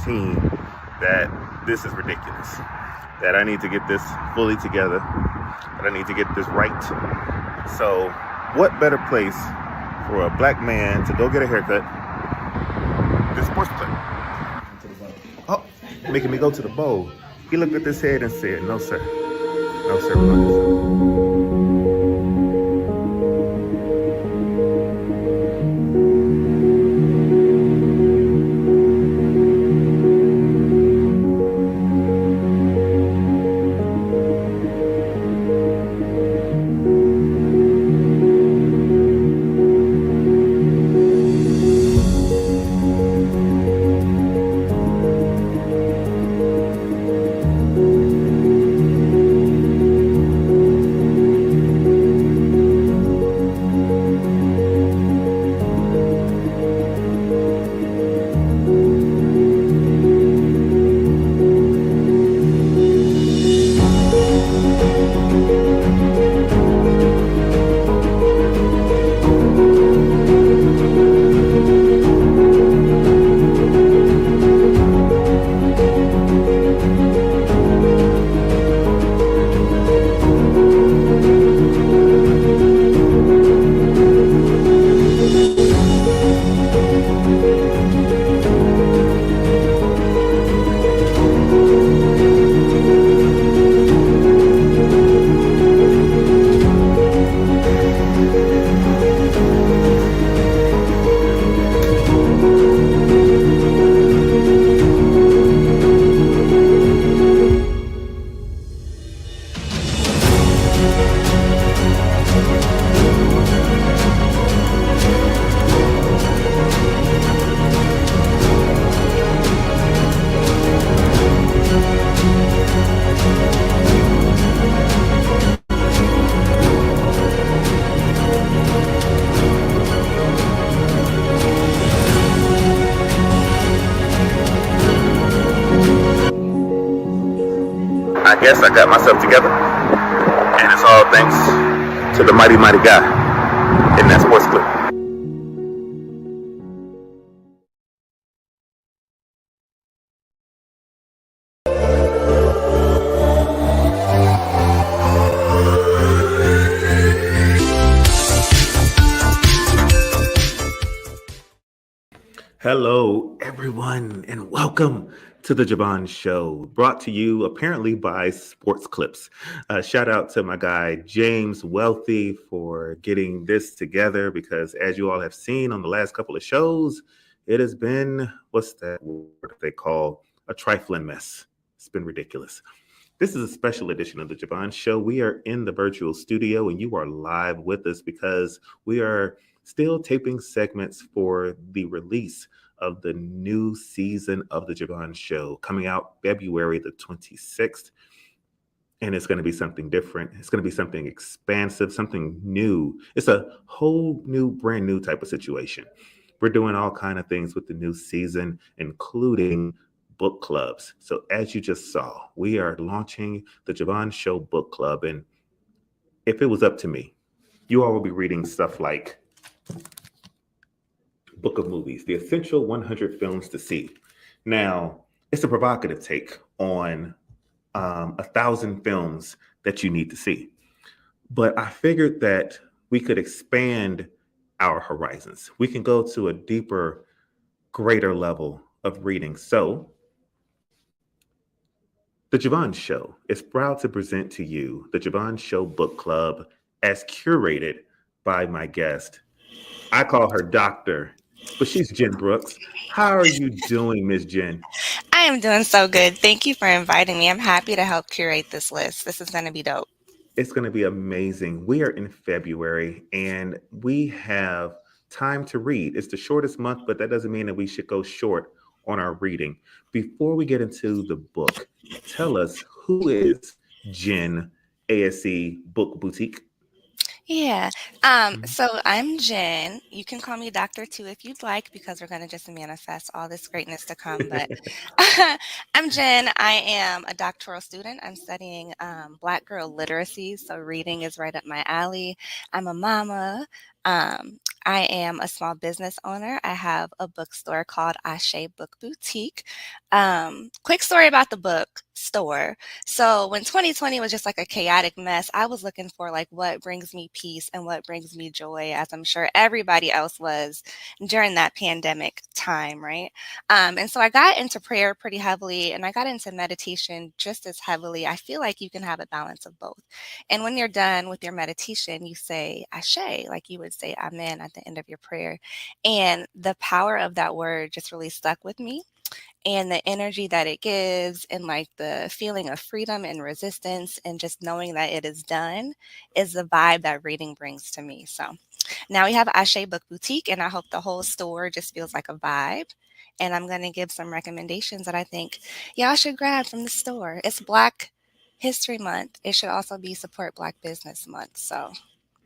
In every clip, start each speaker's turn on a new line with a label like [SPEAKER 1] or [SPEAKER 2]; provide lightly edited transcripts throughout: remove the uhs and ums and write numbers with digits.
[SPEAKER 1] Team that this is ridiculous, that I need to get this fully together, that I need to get this right. So what better place for a black man to go get a haircut than Sports Clip? Oh, making me go to the bowl. He looked at this head and said, no sir, no sir, no. I guess I got myself together, and it's all thanks to the mighty, mighty guy in that Sports Clip. Hello, everyone, and welcome to the Javon Show, brought to you apparently by Sports Clips. Shout out to my guy, James Wealthy, for getting this together because as you all have seen on the last couple of shows, it has been, what's that word they call, a trifling mess. It's been ridiculous. This is a special edition of the Javon Show. We are in the virtual studio and you are live with us because we are still taping segments for the release of the new season of the Javon Show coming out February the 26th. And it's going to be something different. It's going to be something expansive, something new. It's a whole new, brand new type of situation. We're doing all kinds of things with the new season, including book clubs. So as you just saw, we are launching the Javon Show Book Club. And if it was up to me, you all will be reading stuff like Book of Movies, the essential 100 films to see. Now, it's a provocative take on 1,000 films that you need to see. But I figured that we could expand our horizons. We can go to a deeper, greater level of reading. So, the Javon Show is proud to present to you the Javon Show Book Club as curated by my guest. I call her Doctor, but she's Jen Brooks. How are you doing, Miss Jen?
[SPEAKER 2] I am doing so good. Thank you for inviting me. I'm happy to help curate this list. This is going to be dope.
[SPEAKER 1] It's going to be amazing. We are in February, and we have time to read. It's the shortest month, but that doesn't mean that we should go short on our reading. Before we get into the book, tell us, who is Jen, ASE Book Boutique?
[SPEAKER 2] Yeah.
[SPEAKER 1] Mhm.
[SPEAKER 2] So I'm Jen. You can call me Doctor too if you'd like, because we're gonna just manifest all this greatness to come. But I'm Jen. I am a doctoral student. I'm studying Black girl literacy, so reading is right up my alley. I'm a mama. I am a small business owner. I have a bookstore called Ase Book Boutique. Quick story about the bookstore. So when 2020 was just like a chaotic mess, I was looking for like what brings me peace and what brings me joy, as I'm sure everybody else was during that pandemic time, right? And so I got into prayer pretty heavily and I got into meditation just as heavily. I feel like you can have a balance of both. And when you're done with your meditation, you say Ashe, like you would say Amen at the end of your prayer. And the power of that word just really stuck with me, and the energy that it gives and like the feeling of freedom and resistance and just knowing that it is done is the vibe that reading brings to me. So now we have Ashe Book Boutique, and I hope the whole store just feels like a vibe. And I'm going to give some recommendations that I think y'all should grab from the store. It's Black History Month. It should also be Support Black Business Month. So,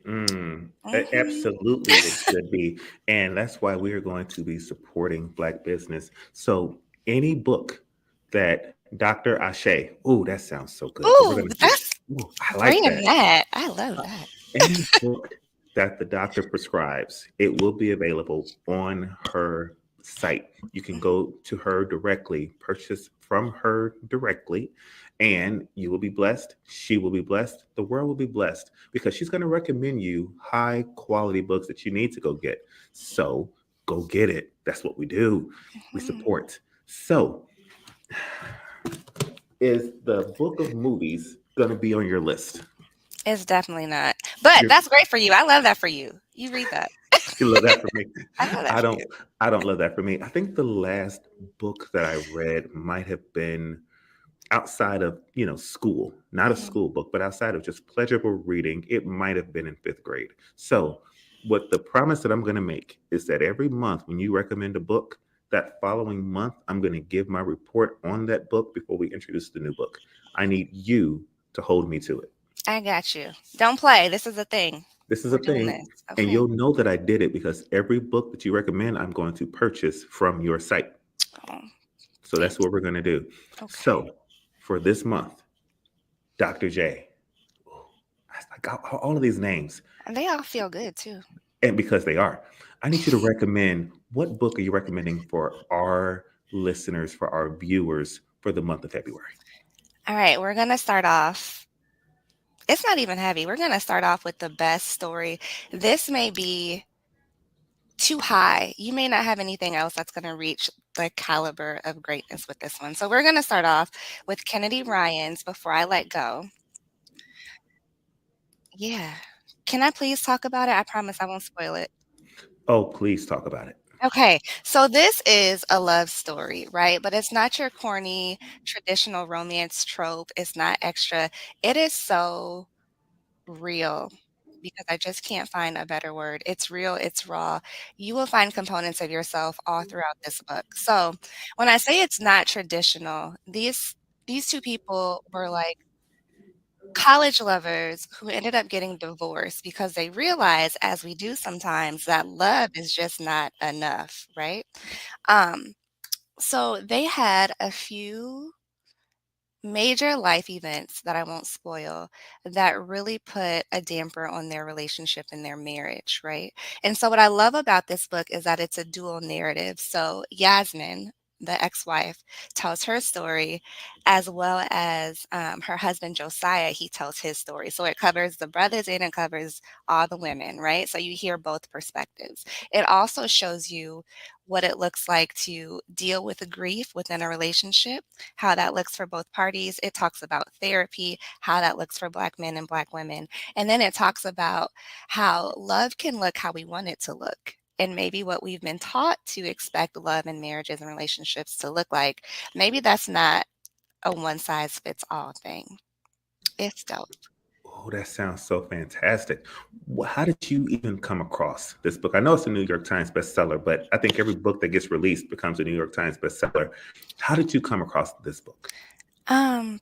[SPEAKER 2] mhm.
[SPEAKER 1] Absolutely, it should be. And that's why we are going to be supporting Black business. So, any book that Dr. Ashe, oh, that sounds so good because we're
[SPEAKER 2] Ooh,
[SPEAKER 1] going to see,
[SPEAKER 2] that's
[SPEAKER 1] ooh, I like
[SPEAKER 2] bringing
[SPEAKER 1] that.
[SPEAKER 2] that. I love
[SPEAKER 1] Uh,
[SPEAKER 2] that.
[SPEAKER 1] any book that the doctor prescribes, it will be available on her site. You can go to her directly, purchase from her directly, and you will be blessed. She will be blessed. The world will be blessed because she's going to recommend you high quality books that you need to go get. So go get it. That's what we do. We
[SPEAKER 2] Mhm.
[SPEAKER 1] support. So, is the book of movies going to be on your list?
[SPEAKER 2] It's definitely not. But
[SPEAKER 1] You're
[SPEAKER 2] that's great for you. I love that for you. You read that.
[SPEAKER 1] You love that for me.
[SPEAKER 2] I love that
[SPEAKER 1] I
[SPEAKER 2] for
[SPEAKER 1] don't
[SPEAKER 2] you.
[SPEAKER 1] I don't love that for me. I think the last book that I read might have been outside of, school. Not a
[SPEAKER 2] Mhm.
[SPEAKER 1] school book, but outside of just pleasurable reading, it might have been in 5th grade. So, what the promise that I'm going to make is that every month when you recommend a book, that following month I'm going to give my report on that book before we introduce the new book. I need you to hold me to it.
[SPEAKER 2] I got you. Don't play. This is a thing.
[SPEAKER 1] This is a
[SPEAKER 2] We're doing
[SPEAKER 1] thing,
[SPEAKER 2] this.
[SPEAKER 1] and
[SPEAKER 2] Okay.
[SPEAKER 1] you'll know that I did it because every book that you recommend, I'm going to purchase from your site.
[SPEAKER 2] Oh,
[SPEAKER 1] So
[SPEAKER 2] thank
[SPEAKER 1] that's what
[SPEAKER 2] you.
[SPEAKER 1] we're going to do.
[SPEAKER 2] Okay.
[SPEAKER 1] So for this month, Dr. J, I got all of these names,
[SPEAKER 2] And they all feel good too.
[SPEAKER 1] and because they are, I need you to recommend, what book are you recommending for our listeners, for our viewers for the month of February?
[SPEAKER 2] All right. We're going to start off. It's not even heavy. We're going to start off with the best story. This may be too high. You may not have anything else that's going to reach the caliber of greatness with this one. So we're going to start off with Kennedy Ryan's Before I Let Go. Yeah. Can I please talk about it? I promise I won't spoil it.
[SPEAKER 1] Oh, please talk about it.
[SPEAKER 2] Okay, so this is a love story, right? But it's not your corny traditional romance trope. It's not extra. It is so real because I just can't find a better word. It's real, it's raw. You will find components of yourself all throughout this book. So when I say it's not traditional, these two people were like college lovers who ended up getting divorced because they realized, as we do sometimes, that love is just not enough, right? Um, so they had a few major life events that I won't spoil that really put a damper on their relationship and their marriage, right? And so, what I love about this book is that it's a dual narrative. So, Yasmin, the ex wife, tells her story, as well as her husband, Josiah, he tells his story. So, it covers the brothers and it covers all the women, right? So, you hear both perspectives. It also shows you what it looks like to deal with the grief within a relationship, how that looks for both parties. It talks about therapy, how that looks for Black men and Black women. And then it talks about how love can look how we want it to look. And maybe what we've been taught to expect love and marriages and relationships to look like, maybe that's not a one size fits all thing. It's dope.
[SPEAKER 1] Oh, that sounds so fantastic. How did you even come across this book? I know it's a New York Times bestseller, but I think every book that gets released becomes a New York Times bestseller. How did you come across this book?
[SPEAKER 2] Um,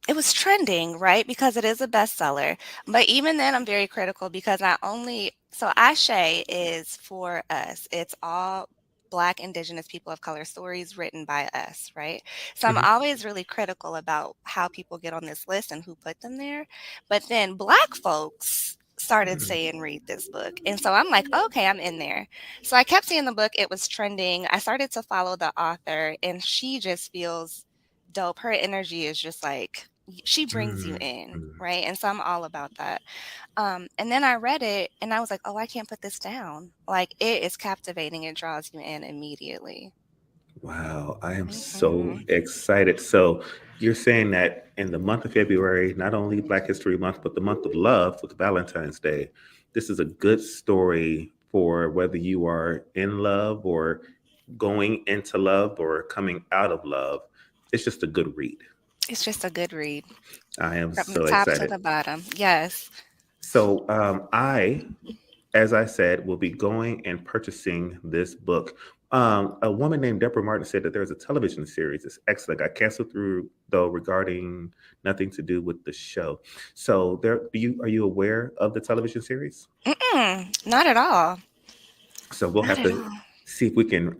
[SPEAKER 2] it was trending, right? Because it is a bestseller. But even then, I'm very critical because not only so Ashe is for us. It's all Black, Indigenous, people of color stories written by us, right? So I'm
[SPEAKER 1] Mhm.
[SPEAKER 2] always really critical about how people get on this list and who put them there. But then Black folks started
[SPEAKER 1] Mm,
[SPEAKER 2] saying read this book. And so I'm like, okay, I'm in there. So I kept seeing the book, it was trending. I started to follow the author and she just feels dope. Her energy is just like she brings you
[SPEAKER 1] mm,
[SPEAKER 2] in,
[SPEAKER 1] mm.
[SPEAKER 2] right? And so I'm all about that. And then I read it and I was like, oh, I can't put this down. Like it is captivating. It draws you in immediately.
[SPEAKER 1] Wow, I am so
[SPEAKER 2] Hmm.
[SPEAKER 1] excited. So, you're saying that in the month of February, not only Black History Month, but the month of love with Valentine's Day, this is a good story for whether you are in love or going into love or coming out of love. It's just a good read.
[SPEAKER 2] It's just a good read
[SPEAKER 1] I am
[SPEAKER 2] from the
[SPEAKER 1] so
[SPEAKER 2] top to
[SPEAKER 1] excited.
[SPEAKER 2] the bottom. Yes.
[SPEAKER 1] So, I as I said, will be going and purchasing this book. A woman named Deborah Martin said that there's a television series. It's excellent. Got canceled through though regarding nothing to do with the show. So there, are you aware of the television series?
[SPEAKER 2] Mm-mm, not at all.
[SPEAKER 1] So we'll
[SPEAKER 2] Not
[SPEAKER 1] have
[SPEAKER 2] at
[SPEAKER 1] to
[SPEAKER 2] all.
[SPEAKER 1] see if we can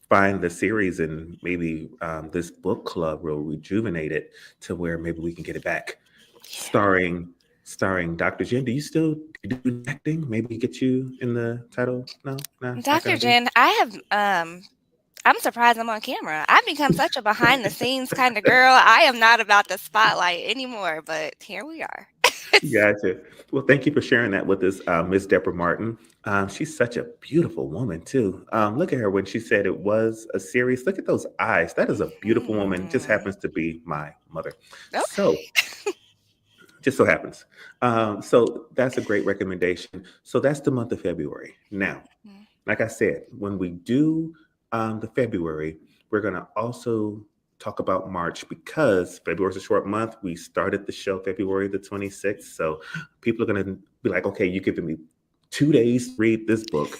[SPEAKER 1] find the series and maybe this book club will rejuvenate it to where maybe we can get it back. Starring Dr. Jen. Do you still do acting? Maybe get you in the title? No, no, not
[SPEAKER 2] Dr.
[SPEAKER 1] gonna be.
[SPEAKER 2] Jen, I'm surprised I'm on camera. I've become such a behind the scenes kind of girl. I am not about the spotlight anymore, but here we are.
[SPEAKER 1] Gotcha. Well, thank you for sharing that with us, Miss Deborah Martin. She's such a beautiful woman too. Look at her when she said it was a series. Look at those eyes. That is a beautiful woman. Just
[SPEAKER 2] Hmm.
[SPEAKER 1] happens to be my mother. So,
[SPEAKER 2] Okay.
[SPEAKER 1] just so happens. So that's a great recommendation. So that's the month of February. Now, like I said, when we do the February, we're going to also talk about March because February is a short month. We started the show February the 26th. So people are going to be like, okay, you're giving me 2 days to read this book.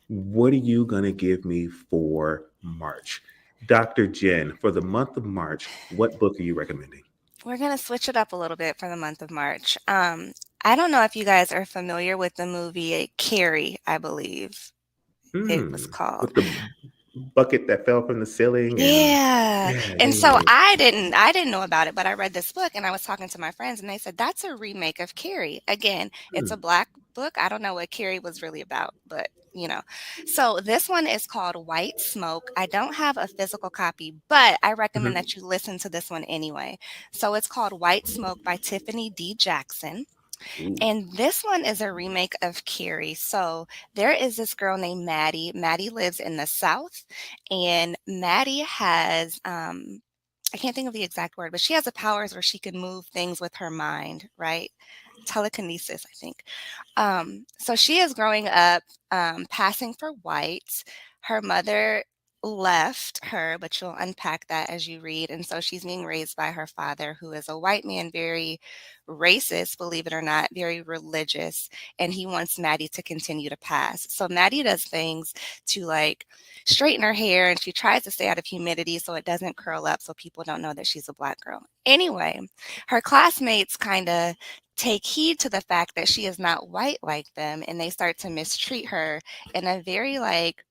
[SPEAKER 1] What are you going to give me for March? Dr. Jen, for the month of March, what book are you recommending?
[SPEAKER 2] We're gonna switch it up a little bit for the month of March. I don't know if you guys are familiar with the movie Carrie, I believe it was called.
[SPEAKER 1] With the bucket that fell from the ceiling and
[SPEAKER 2] Yeah,
[SPEAKER 1] yeah,
[SPEAKER 2] and
[SPEAKER 1] yeah, yeah,
[SPEAKER 2] so
[SPEAKER 1] yeah.
[SPEAKER 2] I didn't know about it, but I read this book and I was talking to my friends and they said, "That's a remake of Carrie." Again, it's
[SPEAKER 1] Hmm.
[SPEAKER 2] a Black book. I don't know what Carrie was really about, but, you know. So this one is called White Smoke. I don't have a physical copy, but I recommend
[SPEAKER 1] Mhm.
[SPEAKER 2] that you listen to this one anyway. So it's called White Smoke by Tiffany D. Jackson.
[SPEAKER 1] Ooh.
[SPEAKER 2] And this one is a remake of Carrie. So there is this girl named Maddie. Maddie lives in the South, and Maddie has I can't think of the exact word, but she has the powers where she can move things with her mind, right? Telekinesis, I think. So she is growing up, passing for white. Her mother left her, but you'll unpack that as you read. And so she's being raised by her father, who is a white man, very racist, believe it or not, very religious. And he wants Maddie to continue to pass. So Maddie does things to like straighten her hair and she tries to stay out of humidity so it doesn't curl up so people don't know that she's a Black girl. Anyway, her classmates kind of take heed to the fact that she is not white like them and they start to mistreat her in a very like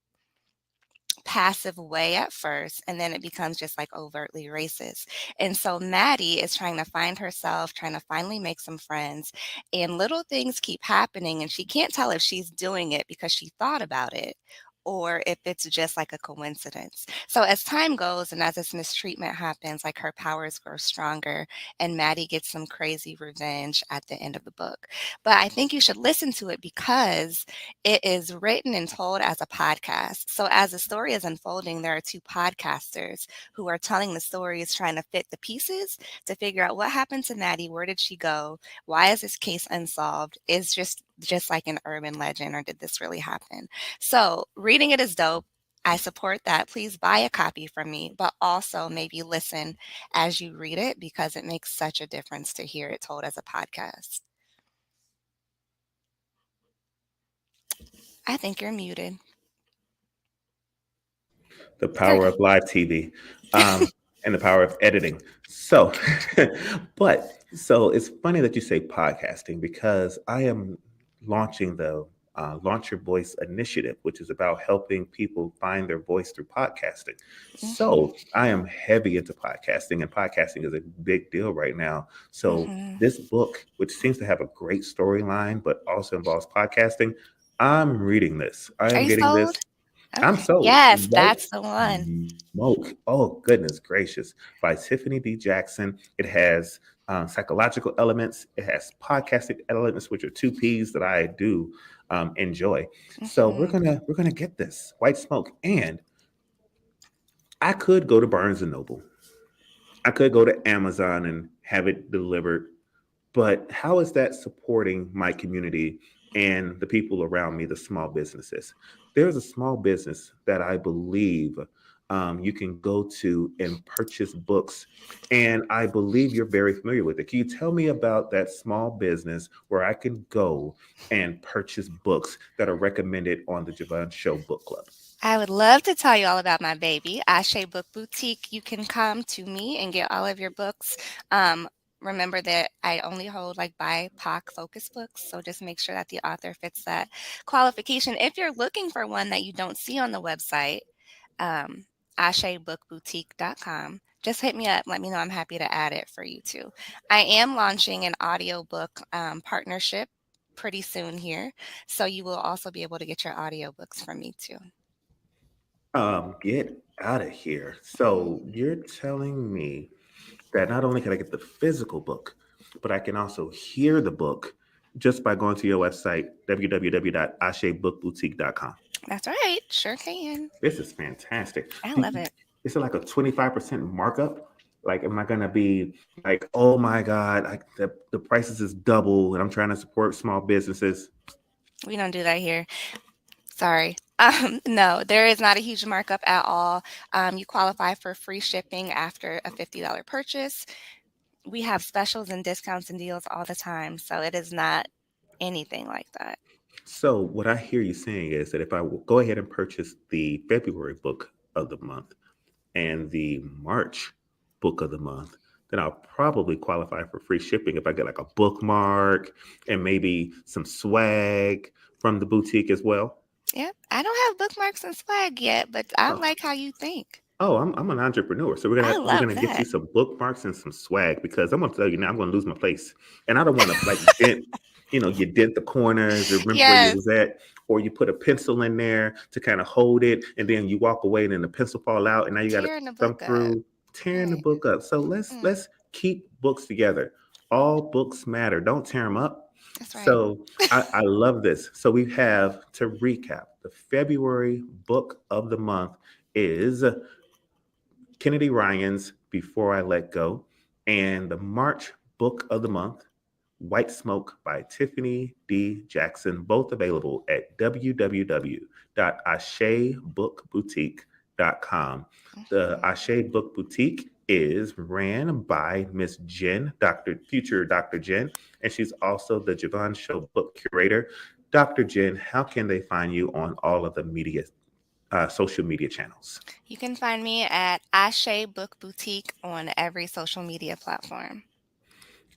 [SPEAKER 2] passive way at first and then it becomes just like overtly racist. And so Maddie is trying to find herself, trying to finally make some friends, and little things keep happening and she can't tell if she's doing it because she thought about it or if it's just like a coincidence. So as time goes and as this mistreatment happens, like her powers grow stronger and Maddie gets some crazy revenge at the end of the book. But I think you should listen to it because it is written and told as a podcast. So as the story is unfolding, there are two podcasters who are telling the stories, trying to fit the pieces to figure out what happened to Maddie, where did she go, why is this case unsolved? Is just like an urban legend, or did this really happen? So reading it is dope. I support that. Please buy a copy from me, but also maybe listen as you read it because it makes such a difference to hear it told as a podcast. I think you're muted.
[SPEAKER 1] The
[SPEAKER 2] There
[SPEAKER 1] power
[SPEAKER 2] we
[SPEAKER 1] of live TV, and the power of editing. So, so it's funny that you say podcasting because I am launching the Launch Your Voice initiative, which is about helping people find their voice through podcasting.
[SPEAKER 2] go. Hmm.
[SPEAKER 1] So I am heavy into podcasting, and podcasting is a big deal right now. So
[SPEAKER 2] Hmm.
[SPEAKER 1] this book, which seems to have a great storyline, but also involves podcasting, I'm reading this. I
[SPEAKER 2] Are
[SPEAKER 1] am
[SPEAKER 2] you
[SPEAKER 1] getting
[SPEAKER 2] sold?
[SPEAKER 1] this. I'm
[SPEAKER 2] Okay.
[SPEAKER 1] sold.
[SPEAKER 2] Yes,
[SPEAKER 1] White
[SPEAKER 2] that's the one.
[SPEAKER 1] Smoke. Oh, goodness gracious. By Tiffany D. Jackson. It has psychological elements. It has podcasting elements, which are two P's that I do enjoy. So
[SPEAKER 2] Hmm.
[SPEAKER 1] we're gonna get this White Smoke, and I could go to Barnes and Noble. I could go to Amazon and have it delivered, but how is that supporting my community and the people around me, the small businesses? There's a small business that I believe you can go to and purchase books. And I believe you're very familiar with it. Can you tell me about that small business where I can go and purchase books that are recommended on the Javon Show Book Club?
[SPEAKER 2] I would love to tell you all about my baby, Ase Book Boutique. You can come to me and get all of your books. Um, Remember that I only hold like BIPOC focus books, so just make sure that the author fits that qualification. If you're looking for one that you don't see on the website, um, ashaybookboutique.com. Just hit me up. Let me know. I'm happy to add it for you too. I am launching an audiobook partnership pretty soon here. So you will also be able to get your audiobooks from me too.
[SPEAKER 1] Get out of here.
[SPEAKER 2] Mhm.
[SPEAKER 1] So you're telling me that not only can I get the physical book, but I can also hear the book just by going to your website, www.ashebookboutique.com.
[SPEAKER 2] That's right. Sure can.
[SPEAKER 1] This is fantastic.
[SPEAKER 2] I love it.
[SPEAKER 1] Is it like a 25% markup? Like, am I going to be like, oh my God, like the prices is double and I'm trying to support small businesses?
[SPEAKER 2] We don't do that here. Sorry. No, there is not a huge markup at all. You qualify for free shipping after a $50 purchase. We have specials and discounts and deals all the time, so it is not anything like that.
[SPEAKER 1] So, what I hear you saying is that if I will go ahead and purchase the February book of the month, and the March book of the month, then I'll probably qualify for free shipping if I get like a bookmark and maybe some swag from the boutique as well.
[SPEAKER 2] Yep. I don't have bookmarks and swag yet, but I
[SPEAKER 1] Oh,
[SPEAKER 2] like how you think.
[SPEAKER 1] I'm an entrepreneur, so
[SPEAKER 2] I
[SPEAKER 1] we're
[SPEAKER 2] love
[SPEAKER 1] gonna get you
[SPEAKER 2] that.
[SPEAKER 1] some bookmarks and some swag because I'm gonna tell you now I'm gonna lose my place, and I don't want to like dent, you dent the corners or remember where you
[SPEAKER 2] Yes.
[SPEAKER 1] was at, or you put a pencil in there to kind of hold it, and then you walk away, and then the pencil fall out, and now you got to
[SPEAKER 2] Tearing the
[SPEAKER 1] thumb
[SPEAKER 2] book up.
[SPEAKER 1] through, tearing the
[SPEAKER 2] Right.
[SPEAKER 1] book up. So
[SPEAKER 2] Mm,
[SPEAKER 1] let's keep books together. All books matter. Don't tear them up.
[SPEAKER 2] that's right.
[SPEAKER 1] So I love this. So we have to recap the February book of the month is Kennedy Ryan's Before I Let Go, and the March book of the month, White Smoke by Tiffany D. Jackson, both available at www.ashebookboutique.com. The
[SPEAKER 2] Mhm.
[SPEAKER 1] Ashe Book Boutique is ran by Miss Jen, future Dr. Jen, and she's also the Javon Show book curator. Dr. Jen, how can they find you on all of the social media channels?
[SPEAKER 2] You can find me at Ashe Book Boutique on every social media platform.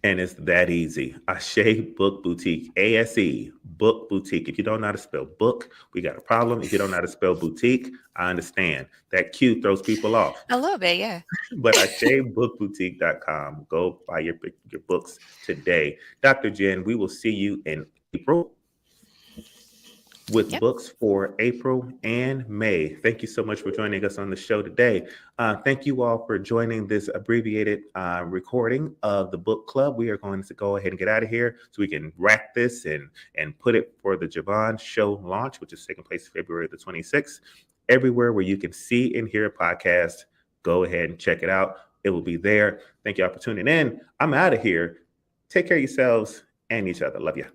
[SPEAKER 1] And it's that easy. Ashe Book Boutique, ASE Book Boutique. If you don't know how to spell book, we got a problem. If you don't know how to spell boutique, I understand. That Q throws people off.
[SPEAKER 2] A little bit, yeah.
[SPEAKER 1] But AsheBookBoutique.com. Go buy your books today. Dr. Jen, we will see you in April with
[SPEAKER 2] Yep.
[SPEAKER 1] books for April and May. Thank you so much for joining us on the show today. Thank you all for joining this abbreviated recording of the book club. We are going to go ahead and get out of here so we can wrap this and put it for the Javon Show launch, which is taking place February the 26th. Everywhere where you can see and hear a podcast, go ahead and check it out. It will be there. Thank you all for tuning in. I'm out of here. Take care of yourselves and each other. Love you.